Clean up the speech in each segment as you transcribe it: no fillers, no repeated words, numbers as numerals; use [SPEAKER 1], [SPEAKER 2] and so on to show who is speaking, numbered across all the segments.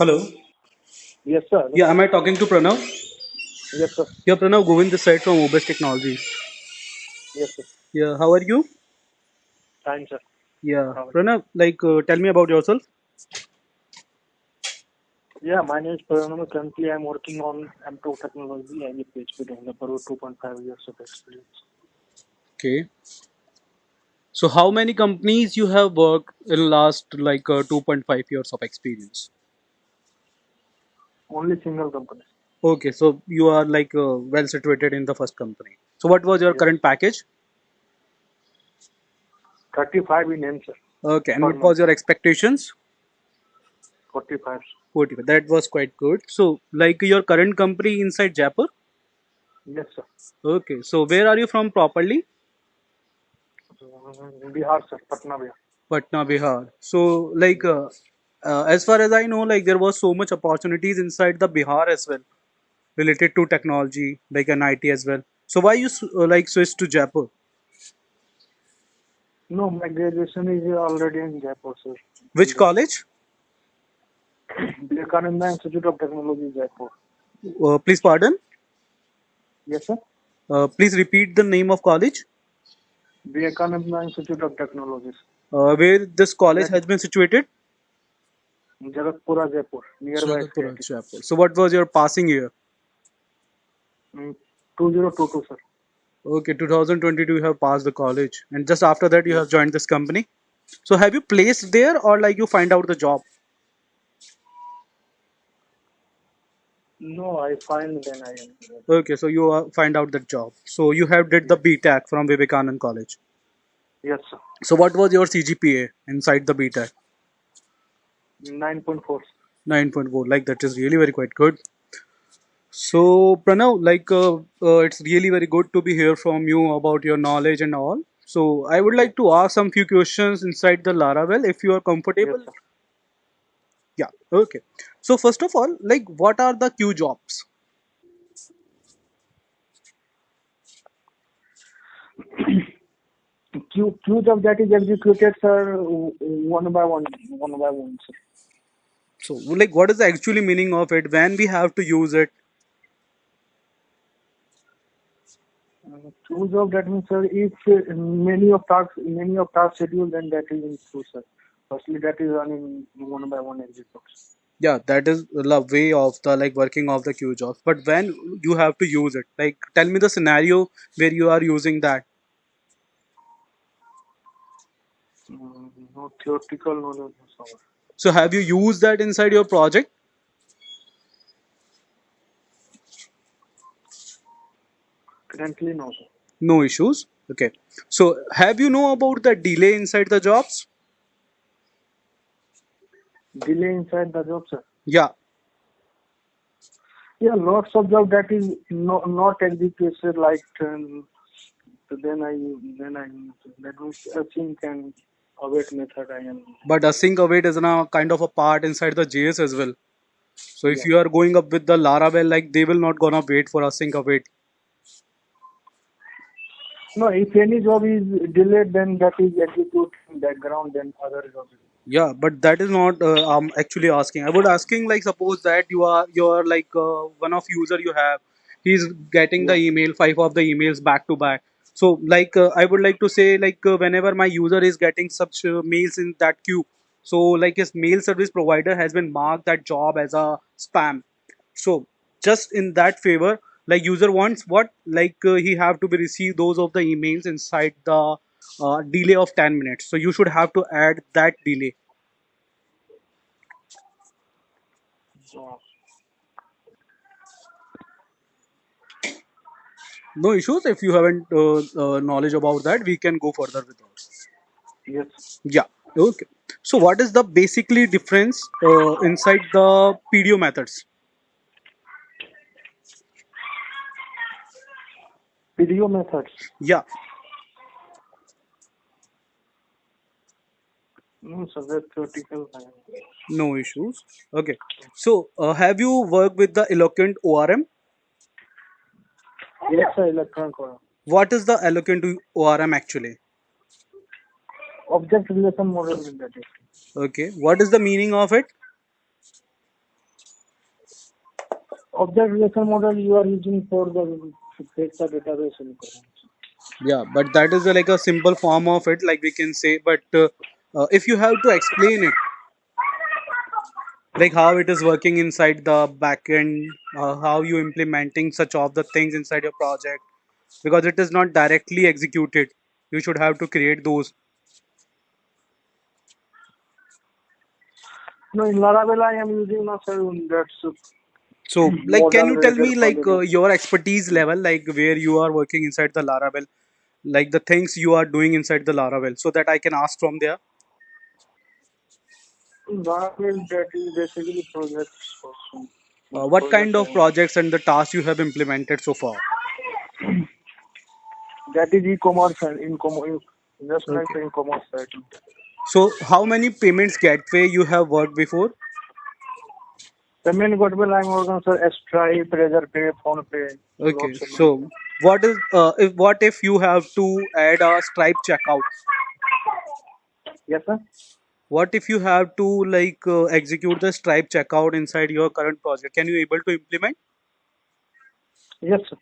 [SPEAKER 1] Hello.
[SPEAKER 2] Yes, sir.
[SPEAKER 1] Yeah, am I talking to Pranav?
[SPEAKER 2] Yes, sir.
[SPEAKER 1] Yeah, Pranav, Govind this side from Obis Technologies.
[SPEAKER 2] Yes, sir.
[SPEAKER 1] Yeah, how are you?
[SPEAKER 2] Fine, sir.
[SPEAKER 1] Yeah,
[SPEAKER 2] How are you?
[SPEAKER 1] Pranav, tell me about yourself.
[SPEAKER 2] Yeah, my name is Paranam. Currently, I'm working on M2 technology as a PHP developer with 2.5 years of experience.
[SPEAKER 1] Okay. So, how many companies you have worked in last 2.5 years of experience?
[SPEAKER 2] Only single company.
[SPEAKER 1] Okay, so you are well situated in the first company. So, what was your
[SPEAKER 2] Yes.
[SPEAKER 1] current package?
[SPEAKER 2] 35 in M, sir.
[SPEAKER 1] Okay, and
[SPEAKER 2] Per
[SPEAKER 1] what
[SPEAKER 2] month.
[SPEAKER 1] was your expectations?
[SPEAKER 2] 45.
[SPEAKER 1] 40. That was quite good. So, like your current company inside Jaipur?
[SPEAKER 2] Yes, sir.
[SPEAKER 1] Okay, so where are you from properly?
[SPEAKER 2] Bihar, sir. Patna, Bihar.
[SPEAKER 1] Patna, Bihar. So, as far as I know, like there was so much opportunities inside the Bihar as well, related to technology, like an IT as well. So, why you switched to Jaipur?
[SPEAKER 2] No, my graduation is already in Jaipur, sir.
[SPEAKER 1] Which college?
[SPEAKER 2] Vivekananda Institute of Technology, Jaipur.
[SPEAKER 1] Please pardon.
[SPEAKER 2] Yes, sir.
[SPEAKER 1] Please repeat the name of college.
[SPEAKER 2] Vivekananda Institute of Technologies.
[SPEAKER 1] Where this college
[SPEAKER 2] That
[SPEAKER 1] has been situated?
[SPEAKER 2] Jagatpura, Jaipur, nearby
[SPEAKER 1] Jagatpura,
[SPEAKER 2] CIT.
[SPEAKER 1] Jaipur. So, what was your passing year?
[SPEAKER 2] 2022, sir.
[SPEAKER 1] Okay, 2022 you have passed the college, and just after that you
[SPEAKER 2] Yes,
[SPEAKER 1] have joined this company. So, have you placed there, or like you find out the job?
[SPEAKER 2] no, I find then I am.
[SPEAKER 1] Okay, so you find out the job. So you have did the
[SPEAKER 2] Yes,
[SPEAKER 1] BTech from Vivekanand College.
[SPEAKER 2] yes, sir.
[SPEAKER 1] So what was your CGPA inside the BTech?
[SPEAKER 2] 9.4.
[SPEAKER 1] 9.4. Like that is really very quite good. So Pranav, it's really very good to be here from you about your knowledge and all. So I would
[SPEAKER 2] Yes,
[SPEAKER 1] like to ask some few questions inside the Laravel if you are
[SPEAKER 2] yes,
[SPEAKER 1] comfortable.
[SPEAKER 2] sir.
[SPEAKER 1] Yeah. Okay. So first of all, like what are the Q jobs?
[SPEAKER 2] Queues of that is executed, sir, one by one, one by one, sir.
[SPEAKER 1] So like what is the actually meaning of it? When we have to use it?
[SPEAKER 2] Queues of that means, sir, if many of tasks scheduled, then that is in queue, sir. Firstly, that is running one by one executes.
[SPEAKER 1] Yeah, that is the way of the like working of the queue jobs. But when you have to use it, like tell me the scenario where you are using that.
[SPEAKER 2] No theoretical knowledge, sir.
[SPEAKER 1] So have you used that inside your project?
[SPEAKER 2] Currently, no, sir.
[SPEAKER 1] No issues. Okay, so have you know about the delay inside the jobs?
[SPEAKER 2] Delay inside the job, sir.
[SPEAKER 1] Yeah.
[SPEAKER 2] Yeah, lots of job that is not executed like so then I that means async and await method I am.
[SPEAKER 1] But async await is a kind of a part inside the JS as well. So if
[SPEAKER 2] Yeah.
[SPEAKER 1] you are going up with the Laravel, like they will not gonna wait for async await.
[SPEAKER 2] No, if any job is delayed, then that is executed in background. Then other job.
[SPEAKER 1] Yeah, but that is not I'm actually asking. I would asking like suppose that you're one of user you have, he's getting the
[SPEAKER 2] Yeah.
[SPEAKER 1] email, five of the emails back to back. So I would like to say whenever my user is getting such mails in that queue, so like his mail service provider has been marked that job as a spam. So just in that favor, like user wants what he have to be receive those of the emails inside the delay of 10 minutes. So you should have to add that delay.
[SPEAKER 2] So,
[SPEAKER 1] No issues. If you haven't knowledge about that, we can go further with that.
[SPEAKER 2] yes.
[SPEAKER 1] Yeah. Okay. So what is the basically difference inside the PDO methods?
[SPEAKER 2] Video methods.
[SPEAKER 1] Yeah.
[SPEAKER 2] No, sir, that's theoretical.
[SPEAKER 1] No issues. Okay. So have you worked with the Eloquent ORM?
[SPEAKER 2] Yes, sir, electronic
[SPEAKER 1] What is the Eloquent ORM actually?
[SPEAKER 2] object relation model in that is.
[SPEAKER 1] Okay. What is the meaning of it?
[SPEAKER 2] object relation model you are using for the to fetch the database information.
[SPEAKER 1] Yeah, but that is like a simple form of it, like we can say. But if you have to explain it, like how it is working inside the backend, how you implementing such of the things inside your project, because it is not directly executed. You should have to create those.
[SPEAKER 2] No, in Laravel I am using now, sir, that's
[SPEAKER 1] So, like, can
[SPEAKER 2] model
[SPEAKER 1] you tell
[SPEAKER 2] related
[SPEAKER 1] me like
[SPEAKER 2] project.
[SPEAKER 1] your expertise level, like where you are working inside the Laravel, like the things you are doing inside the Laravel, so that I can ask from there.
[SPEAKER 2] Laravel that is basically projects also.
[SPEAKER 1] What
[SPEAKER 2] Project
[SPEAKER 1] kind of projects and the tasks you have implemented so far?
[SPEAKER 2] that is e-commerce and in-commerce, just like
[SPEAKER 1] Okay.
[SPEAKER 2] the e-commerce site.
[SPEAKER 1] So, how many payments gateway you have worked before?
[SPEAKER 2] The main Godwell I'm working, sir, Stripe, Razorpay, PhonePe,
[SPEAKER 1] Okay.
[SPEAKER 2] lots of many.
[SPEAKER 1] So, what if you have to add a Stripe checkout?
[SPEAKER 2] Yes, sir.
[SPEAKER 1] What if you have to like execute the Stripe checkout inside your current project? Can you able to implement?
[SPEAKER 2] Yes, sir.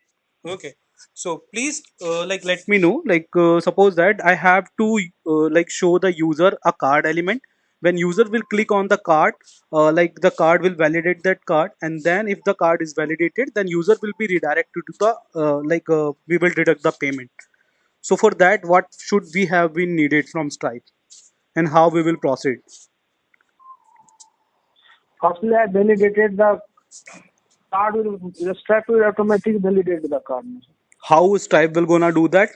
[SPEAKER 1] Okay. So please like let me know, like suppose that I have to like show the user a card element. When user will click on the card, like the card will validate that card, and then if the card is validated, then user will be redirected to the we will deduct the payment. So for that, what should we have been needed from Stripe, and how we will proceed?
[SPEAKER 2] Firstly, I validated the card will, the Stripe will automatically validate the card.
[SPEAKER 1] How Stripe will gonna do that?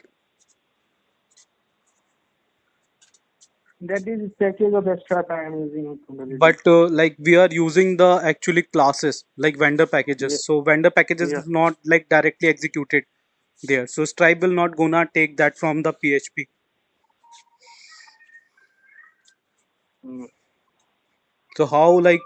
[SPEAKER 2] That is package of the Stripe I am using to validate.
[SPEAKER 1] But like we are using the actually classes like vendor packages,
[SPEAKER 2] Yes,
[SPEAKER 1] so vendor packages
[SPEAKER 2] yes.
[SPEAKER 1] is not like directly executed there, so Stripe will not gonna take that from the PHP.
[SPEAKER 2] Mm.
[SPEAKER 1] So how like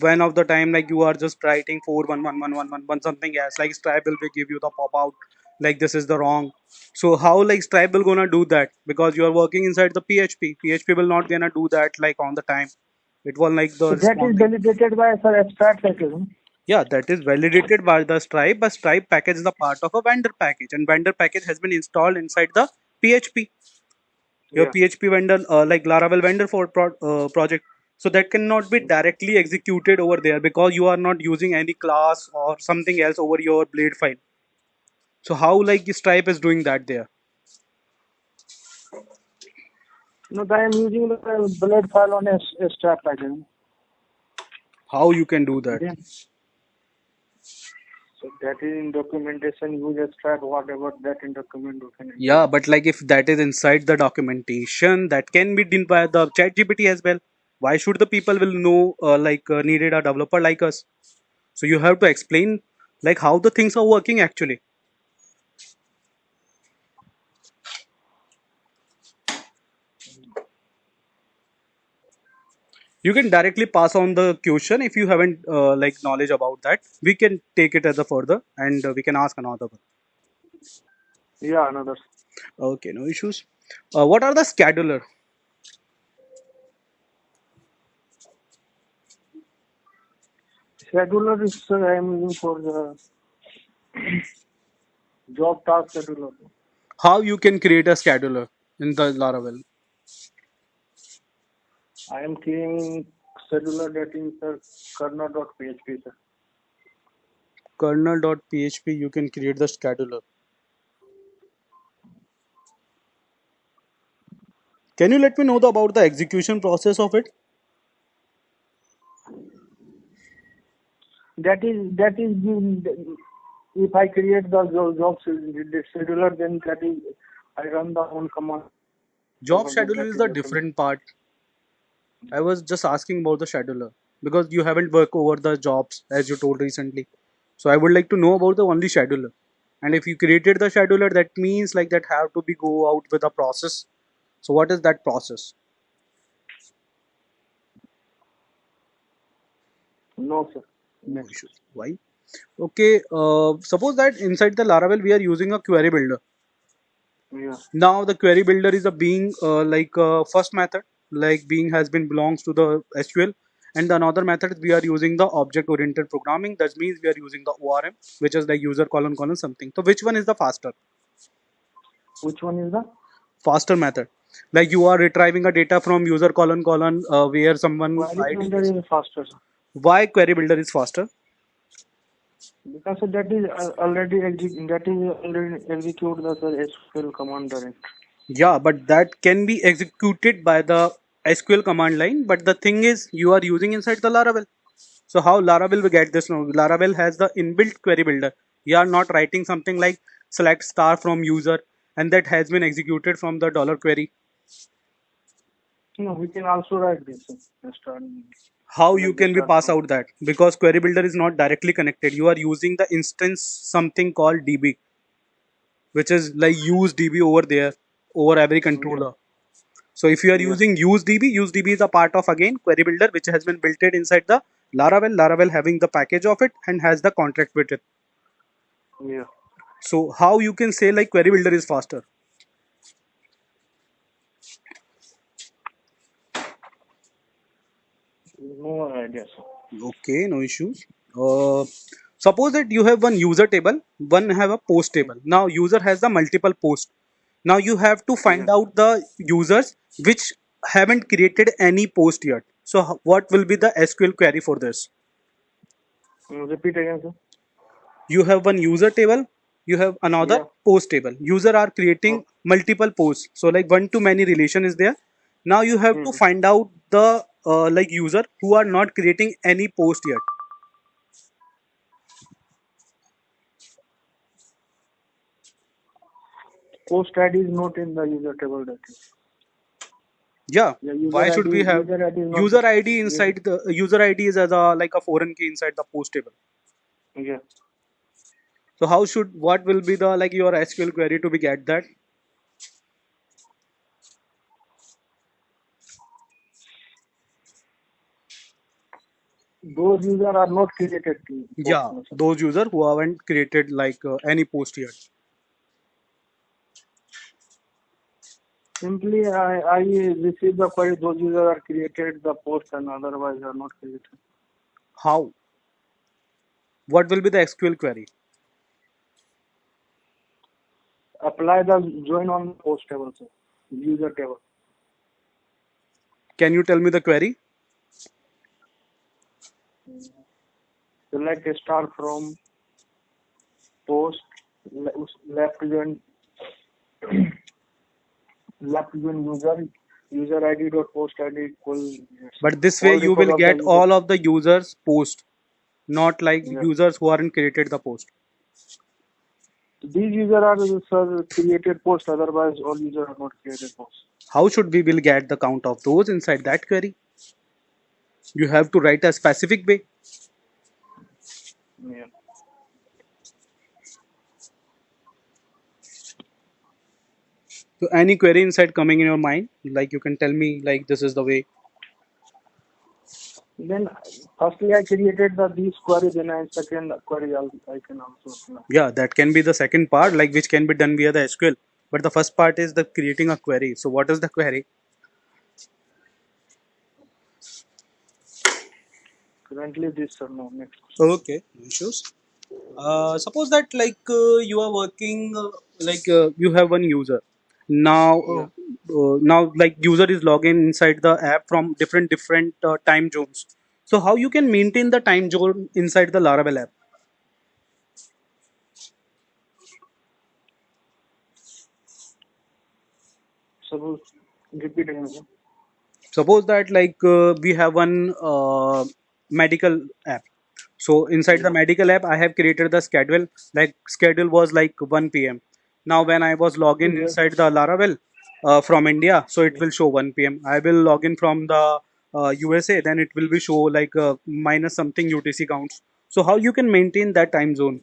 [SPEAKER 1] when of the time like you are just writing 4111111 something else, like Stripe will be give you the pop out like this is the wrong. So how like Stripe will gonna do that, because you are working inside the PHP will not gonna do that like on the time. It will like the
[SPEAKER 2] So that is
[SPEAKER 1] responding.
[SPEAKER 2] validated by sir Stripe package. No?
[SPEAKER 1] Yeah, that is validated by the Stripe, but Stripe package is a part of a vendor package, and vendor package has been installed inside the PHP. Your
[SPEAKER 2] Yeah.
[SPEAKER 1] PHP vendor, like Laravel vendor for project, so that cannot be directly executed over there because you are not using any class or something else over your blade file. So how like Stripe is doing that there?
[SPEAKER 2] No, I am using the blade file on a Stripe package.
[SPEAKER 1] How you can do that?
[SPEAKER 2] Then, so that is in documentation. You just Stripe whatever that in document you can enter.
[SPEAKER 1] Yeah, but like if that is inside the documentation, that can be done by the chat GPT as well. Why should the people will know needed a developer like us? So you have to explain like how the things are working actually. You can directly pass on the question if you haven't like knowledge about that. We can take it as a further, and we can ask another one.
[SPEAKER 2] Yeah, another
[SPEAKER 1] Okay, no issues. What are the scheduler?
[SPEAKER 2] scheduler is I am using for the job task scheduler.
[SPEAKER 1] How you can create a scheduler in the Laravel?
[SPEAKER 2] I am creating scheduler that is kernel.php, sir.
[SPEAKER 1] Kernel.php you can create the scheduler. Can you let me know about the execution process of it?
[SPEAKER 2] If I create the job scheduler, then that is I run the own command.
[SPEAKER 1] Job
[SPEAKER 2] That
[SPEAKER 1] scheduler is
[SPEAKER 2] is
[SPEAKER 1] the
[SPEAKER 2] automatic.
[SPEAKER 1] different part. I was just asking about the scheduler because you haven't worked over the jobs as you told recently. So I would like to know about the only scheduler. And if you created the scheduler, that means like that have to be go out with a process. So what is that process?
[SPEAKER 2] No, sir.
[SPEAKER 1] No issues. Why? Okay. Suppose that inside the Laravel we are using a query builder.
[SPEAKER 2] Yeah.
[SPEAKER 1] Now the query builder is a being first method, like being has been belongs to the SQL, and the another method we are using the object oriented programming. That means we are using the ORM, which is like user colon colon something. So which one is the
[SPEAKER 2] Which one is the
[SPEAKER 1] faster method? Like you are retrieving a data from user colon colon where someone
[SPEAKER 2] query
[SPEAKER 1] ID
[SPEAKER 2] builder
[SPEAKER 1] is.
[SPEAKER 2] is faster, sir.
[SPEAKER 1] Why query builder is faster?
[SPEAKER 2] Because that is already execute the sir, SQL command direct.
[SPEAKER 1] Yeah, but that can be executed by the SQL command line. But the thing is, you are using inside the Laravel. So how Laravel will get this now? Laravel has the inbuilt query builder. You are not writing something like select star from user, and that has been executed from the dollar query.
[SPEAKER 2] No, we can also write this, sir.
[SPEAKER 1] How you
[SPEAKER 2] Select the
[SPEAKER 1] can be
[SPEAKER 2] star
[SPEAKER 1] pass
[SPEAKER 2] from.
[SPEAKER 1] out that? Because query builder is not directly connected. You are using the instance something called DB, which is like use DB over there over every
[SPEAKER 2] Yeah,
[SPEAKER 1] controller. So if you are
[SPEAKER 2] yeah,
[SPEAKER 1] using UseDB is a part of again query builder which has been built inside the Laravel. Laravel having the package of it and has the contract with it.
[SPEAKER 2] yeah.
[SPEAKER 1] So how you can say like query builder is faster?
[SPEAKER 2] No idea, sir.
[SPEAKER 1] Okay, no issues. Suppose that you have one user table, one have a post table. Now user has the multiple post. Now you have to
[SPEAKER 2] Yeah.
[SPEAKER 1] find out the users which haven't created any post yet. So what will be the SQL query for this?
[SPEAKER 2] Repeat again, sir.
[SPEAKER 1] You have one user table, you have another
[SPEAKER 2] Yeah.
[SPEAKER 1] post table. User are creating
[SPEAKER 2] Oh.
[SPEAKER 1] multiple posts, so like one to many relation is there. Now you have to
[SPEAKER 2] Hmm.
[SPEAKER 1] find out the like user who are not creating any post yet.
[SPEAKER 2] Post ID is not in the user table data.
[SPEAKER 1] Yeah,
[SPEAKER 2] Yeah,
[SPEAKER 1] why should we have
[SPEAKER 2] user ID is not.
[SPEAKER 1] user id
[SPEAKER 2] User,
[SPEAKER 1] inside the user id is as a like a foreign key inside the post table?
[SPEAKER 2] yeah.
[SPEAKER 1] So how should what will be the like your SQL query to be get that?
[SPEAKER 2] Those users are not created to post,
[SPEAKER 1] Yeah,
[SPEAKER 2] no, sir.
[SPEAKER 1] those user who haven't created like any post yet.
[SPEAKER 2] Simply, I receive the query. Those users are created the post and otherwise are not created.
[SPEAKER 1] How? What will be the SQL query?
[SPEAKER 2] Apply the join on post table, sir. User table.
[SPEAKER 1] Can you tell me the query?
[SPEAKER 2] Select a star from post left join left join user ID dot post ID equal
[SPEAKER 1] But this way
[SPEAKER 2] all
[SPEAKER 1] you
[SPEAKER 2] record
[SPEAKER 1] will
[SPEAKER 2] of the
[SPEAKER 1] get
[SPEAKER 2] user.
[SPEAKER 1] all of the users post, not like
[SPEAKER 2] Yeah.
[SPEAKER 1] users who aren't created the post.
[SPEAKER 2] These users are sir, created post. Otherwise, all users are not created post.
[SPEAKER 1] How should we will get the count of those inside that query? You have to write a specific way.
[SPEAKER 2] Yeah.
[SPEAKER 1] So any query inside coming in your mind, like you can tell me like this is the way.
[SPEAKER 2] Then firstly I created the these query. Then I second query I can also apply.
[SPEAKER 1] Yeah, that can be the second part, like which can be done via the SQL. But the first part is the creating a query. So what is the query?
[SPEAKER 2] Currently this sir no next.
[SPEAKER 1] Okay, no issues. Suppose that like you are working like you have one user now.
[SPEAKER 2] Yeah.
[SPEAKER 1] Now like user is logging inside the app from different time zones. So how you can maintain the time zone inside the Laravel app?
[SPEAKER 2] Suppose repeat again, sir.
[SPEAKER 1] Suppose that like we have one medical app. So inside the
[SPEAKER 2] Yeah.
[SPEAKER 1] medical app, I have created the schedule. Like schedule was like 1 p.m. Now when I was logging
[SPEAKER 2] Yeah.
[SPEAKER 1] inside the Laravel from India, so it will show 1 p.m. I will log in from the USA, then it will be show like minus something UTC counts. So how you can maintain that time zone?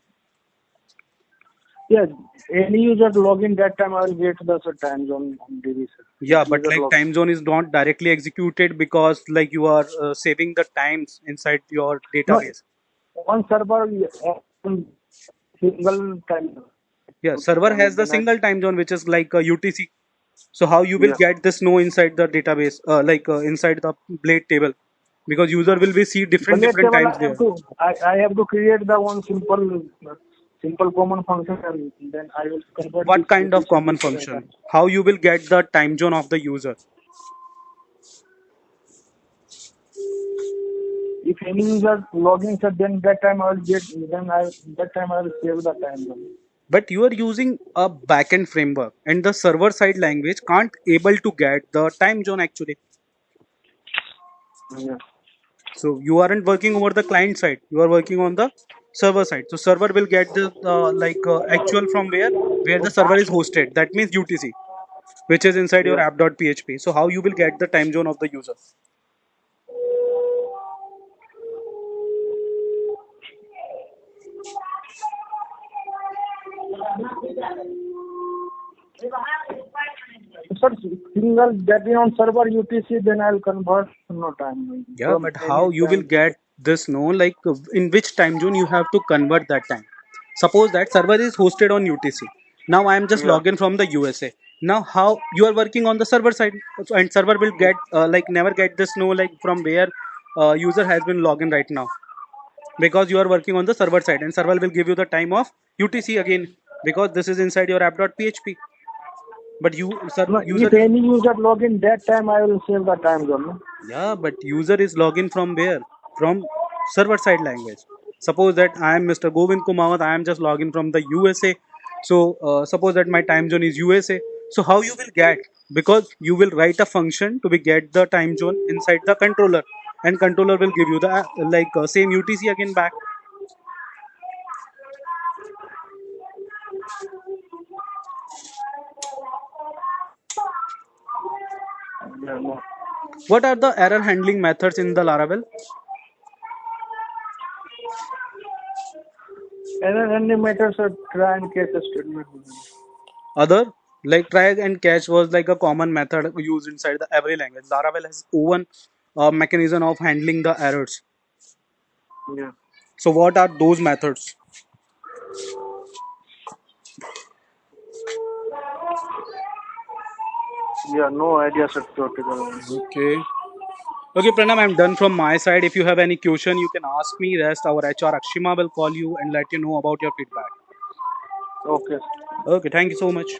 [SPEAKER 2] Yeah. Any user log in that time I will get the sir, time zone on DB sir. If
[SPEAKER 1] Yeah, but
[SPEAKER 2] user
[SPEAKER 1] like
[SPEAKER 2] logs.
[SPEAKER 1] time zone is not directly executed because like you are saving the times inside your
[SPEAKER 2] No,
[SPEAKER 1] database.
[SPEAKER 2] on server on single time.
[SPEAKER 1] Yeah,
[SPEAKER 2] Okay,
[SPEAKER 1] server has the
[SPEAKER 2] then I
[SPEAKER 1] single time zone which is like UTC. So how you will
[SPEAKER 2] yeah.
[SPEAKER 1] get this know inside the database, like inside the blade table? because user will be see different
[SPEAKER 2] Select
[SPEAKER 1] different
[SPEAKER 2] table
[SPEAKER 1] times
[SPEAKER 2] I have
[SPEAKER 1] there.
[SPEAKER 2] to I have to create the one simple common function, and then I will convert
[SPEAKER 1] What
[SPEAKER 2] this
[SPEAKER 1] kind of
[SPEAKER 2] UTC
[SPEAKER 1] common
[SPEAKER 2] different
[SPEAKER 1] function?
[SPEAKER 2] time.
[SPEAKER 1] How you will get the time zone of the user?
[SPEAKER 2] If any user login, so then that time I will get then I that time I will save the time zone.
[SPEAKER 1] But you are using a backend framework, and the server side language can't able to get the time zone actually.
[SPEAKER 2] Yeah.
[SPEAKER 1] So you aren't working over the client side, you are working on the server side. So server will get the actual from where the server is hosted, that means UTC, which is inside your
[SPEAKER 2] Yeah.
[SPEAKER 1] app.php. So how you will get the time zone of the user?
[SPEAKER 2] Sir, single getting on server UTC, then I'll convert no time
[SPEAKER 1] Yeah,
[SPEAKER 2] from
[SPEAKER 1] but
[SPEAKER 2] any
[SPEAKER 1] how you will
[SPEAKER 2] time.
[SPEAKER 1] get this know, like in which time zone you have to convert that time? Suppose that server is hosted on UTC. Now I am just
[SPEAKER 2] Yeah.
[SPEAKER 1] logged in from the USA. Now how you are working on the server side, and server will get never get this know like from where user has been logged in right now, because you are working on the server side, and server will give you the time of UTC again, because this is inside your app.php. But
[SPEAKER 2] No,
[SPEAKER 1] user
[SPEAKER 2] if
[SPEAKER 1] is,
[SPEAKER 2] any user login that time, I will save the time zone. No?
[SPEAKER 1] yeah, but user is login from where? From server side language. Suppose that I am Mr. Govind Kumawat, I am just login from the USA. So suppose that my time zone is USA. So how you will get? Because you will write a function to be get the time zone inside the controller, and controller will give you the same UTC again back.
[SPEAKER 2] Yeah, no.
[SPEAKER 1] What are the error handling methods in the Laravel?
[SPEAKER 2] And then any methods are try and catch a statement.
[SPEAKER 1] Other, like try and catch was like a common method used inside the every language. Laravel has own mechanism of handling the errors.
[SPEAKER 2] Yeah.
[SPEAKER 1] So what are those methods?
[SPEAKER 2] Yeah, no idea, sir. Theoretical.
[SPEAKER 1] Okay. Okay, Pranam, I'm done from my side. If you have any question, you can ask me. Rest, our HR Akshima will call you and let you know about your feedback.
[SPEAKER 2] Okay.
[SPEAKER 1] Okay, thank you so much.